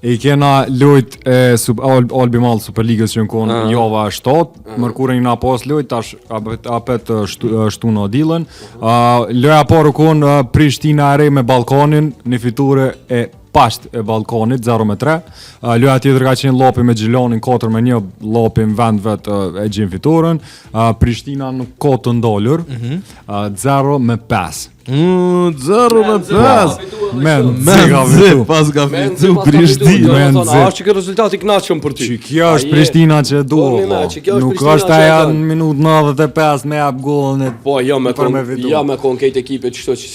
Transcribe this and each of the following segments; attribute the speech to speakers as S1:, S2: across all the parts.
S1: I kena lojt Albi Mall Superligës që në konë java 7, mërkurën na pas lojt, tash apet shtu në dilën. Loja parë konë Prishtina e re me Ballkanin, në fiture e pasht e Ballkanit 0-3. Loja tjetër ka qenë Llapi me Gjilanin 4-1, Llapi në vend vet e gjin fiturën. Prishtina në kotë të ndolur 0-5.
S2: 0-5.
S1: Men
S2: pas ka fitu Prishtina.
S3: Është që rezultati i kënaqshëm për ty.
S1: Kjo është Prishtina që dua. Nuk është aja në minutë 95 me jap gollin.
S3: Po, jo me konkret ekipe çto që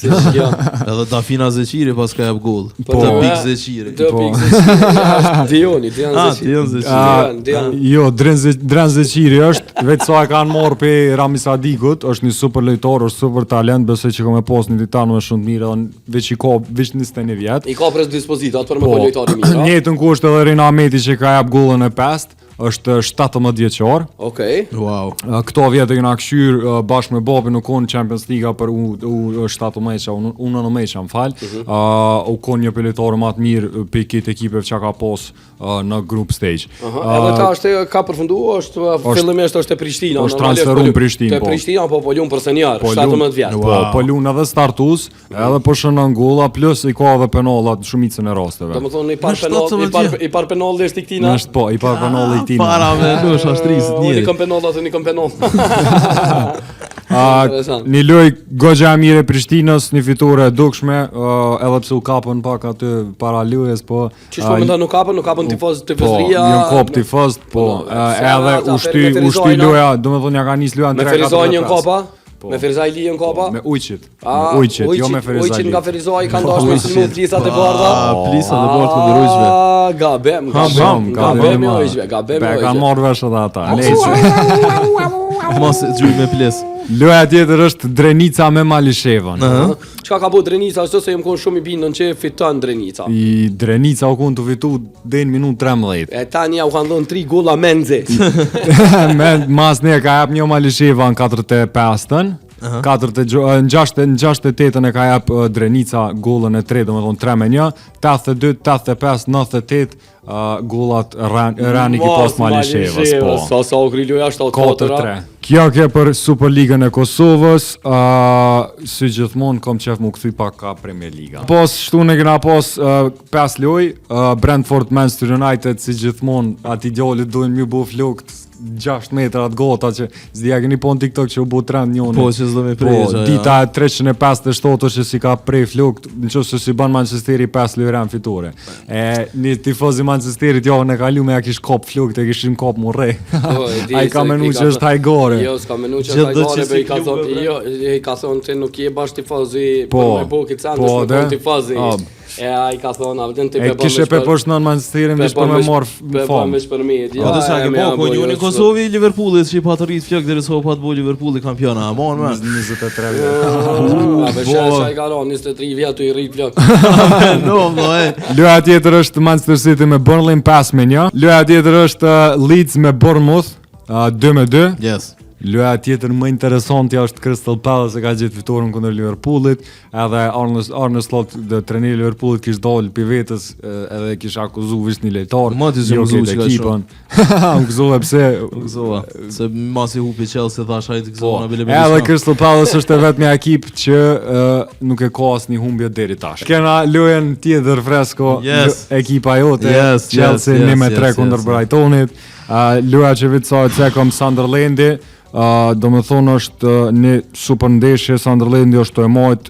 S3: se kjo.
S2: Edhe Dafina Zeqiri pas ka jap goll.
S3: Po,
S2: të Pik Zeqiri.
S3: Dioni Zeqiri.
S1: Jo, Dren Zeqiri është, vetë sa kanë marrë pe Rami Sadikut, është një super lojtar, është super talent, besoj që ka me pas një titan me shumë të mirë, veç i ka veç 21 vjet.
S3: I ka pres dispozitat për me po lojtar i mirë.
S1: Njëtën ku është edhe Rina Ahmeti që ka jap gollën e 5. Është 17 vjeçar.
S3: Okej.
S2: Wow.
S1: Këto vjet e kena këshyr bashkë me babin në kon Champions League për u 17 meça, u 9 meça, m'fal. U kon një lojtar më të mirë për këtë ekipeve që ka pas në group stage.
S3: Edhe ta është ka përfunduar, është fillimisht është te Prishtina,
S1: është transferuar në Prishtinë.
S3: Te Prishtina po lum për senior, 17 vjet.
S1: Po lum edhe startues, edhe po shënon golla plus i ka edhe penallat shumicën e rasteve.
S3: Domethënë i par penalli është i Ktina.
S1: Është po, i par penalli
S2: para me nush ashtrisë njëri.
S3: Unë kam penallat.
S1: Një loj goxha e mirë e Prishtinës, një fiture e dukshme, edhe pse u kapën pak aty para lojës, po.
S3: Çish po mendon nuk kapën tifozëria.
S1: Po, një kop tifoz, po. Edhe u shty loja, domethënë ja ka nis loja në 3-4.
S3: Me Ferizaj në kopa? Me Ferizaj li në kopa?
S1: Me Ujqit. Jo me Ferizaj.
S3: Ujqit nga Ferizaj kanë dashur me silmu plisat e bardha.
S2: Plisat e bardha me rujshve.
S3: Gabem e Ujqve.
S1: Kanë marrë vesh edhe ata.
S2: Mos gjuj me ples.
S1: Loja tjetër është Drenica me Malishevën.
S3: Çka ka bu Drenica, ashtu se jam kon shumë i bindën që fiton Drenica.
S1: I Drenica u kon të fitu deri në minutë 13.
S3: E tani u kanë dhënë 3 golla Menze.
S1: Mas ne ka jap një Malisheva në 45-ën. Në 68-ën e ka jap Drenica gollën e 3, domethënë 3-1, 82, 85, 98 gollat rani ki pas Malishevës, po.
S3: Sa u kri loja 7-4.
S1: Kjo ke për Superligën e Kosovës, si gjithmonë kom qef mu këthy pak ka Premier Liga. Pos shtu në kena pos 5 loj, Brentford Manchester United si gjithmonë, ati djallit dojnë mjë bu flokt 6 metra atë gota që zdia keni po në TikTok që u bu trend njone.
S2: Po që zdo me prejgja.
S1: Po, dita 357 që si ka prej flokt, në që se si ban Manchesteri 5 lojran fitore. Një tifozi Manchesterit jo në kalu me ja kish kop flokt, e kishim kop mu rej. A i ka menu që është hajgore.
S3: Jo, s'ka menu që është hajgore, i ka thonë që nuk je bash tifozi për me bu këtë sandës në për tifozi. A i ka thonë, a vëdën të
S1: e kishe pe poshtë në Manchesterin vish për me morë famë.
S2: Po të sa ke po, konjuni Kosovi Liverpoolit që i patë rritë fjak dhe rëso patë bo Liverpooli kampiona, amon me?
S1: 23 vjetë.
S3: A vëshë i ka ronë, 23 vjetë i rritë fjak.
S1: Loja tjetër është Manchester City me Burnley 5-1. Loja tjetër është Leeds me Bournemouth 2-2.
S2: Yes.
S1: Loja tjetër më interesantja është Crystal Palace e ka gjetë fitoren kundër Liverpoolit, edhe Arne Slot dhe treneri Liverpoolit kish dalë për vetës edhe kish akuzu vish një lejtar.
S2: Ma t'i që mëzu që ka shumë.
S1: Mëzove pse?
S2: Mëzova, se masi hupi Chelsea thash hajtë këzona bile bile.
S1: Edhe Crystal Palace është e vetë një ekip që nuk e ka asë një humbje deri tash. Kena lojen tjetër fresko, ekipa jote, Chelsea 1-3 kundër Brightonit, loja që vitësojt se kom Sunderlandi. Do me thonë është një super ndeshje, Sunderlandi është të e majtë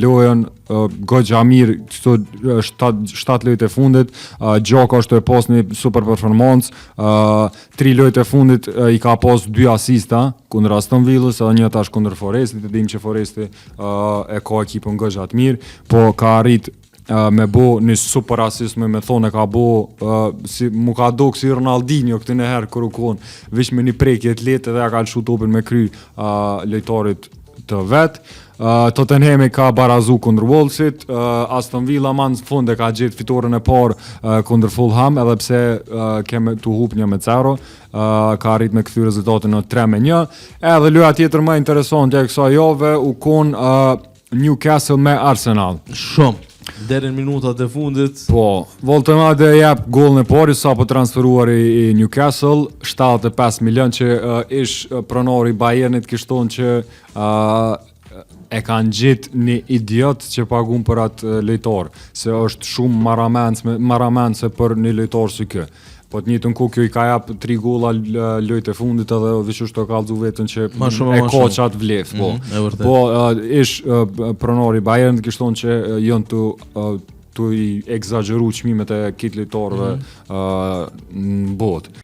S1: lojën goxha mirë, 7 lojtë e fundit, Gjoko është të e pas një super performance, 3 lojtë e fundit i ka pas 2 asista kundër Aston Villës, edhe një tash kundër Forestit, e dim që Foresti e ka ekipën goxha të mirë, po ka arrit me bo një super asist me thonë e ka bo mu ka do kësi Ronaldinho këtë në herë kër u konë vish me një prekje të letë edhe ka lëshu topin me kry lojtarit të vetë. Tottenham ka barazu kundër Wolvesit, Aston Villa në fund e ka gjetë fitoren e parë kundër Fulham, edhe pse keme të hup 1-0, ka arrit me këthy rezultatin në 3-1. Edhe loja tjetër më interesant e kësa jove u konë Newcastle me Arsenal.
S2: Shumë. Deri në minutat e fundit.
S1: Po, Voltemade jep golin e parë sa po transferuar i Newcastle, 75 milion që ish pronari i Bayernit kishte thonë që e kanë gjetë një idiot që pagun për atë lojtar, se është shumë maramense për një lojtar si kë. Po të njëjtën kohë kjo i ka jap 3 golla lojtë e fundit edhe vishusht të kallzu vetën që e ka çat vlef, po. Po ish pronari i Bayern kishte thonë që janë tu i egzageru çmimet e këtij lojtarëve në botë.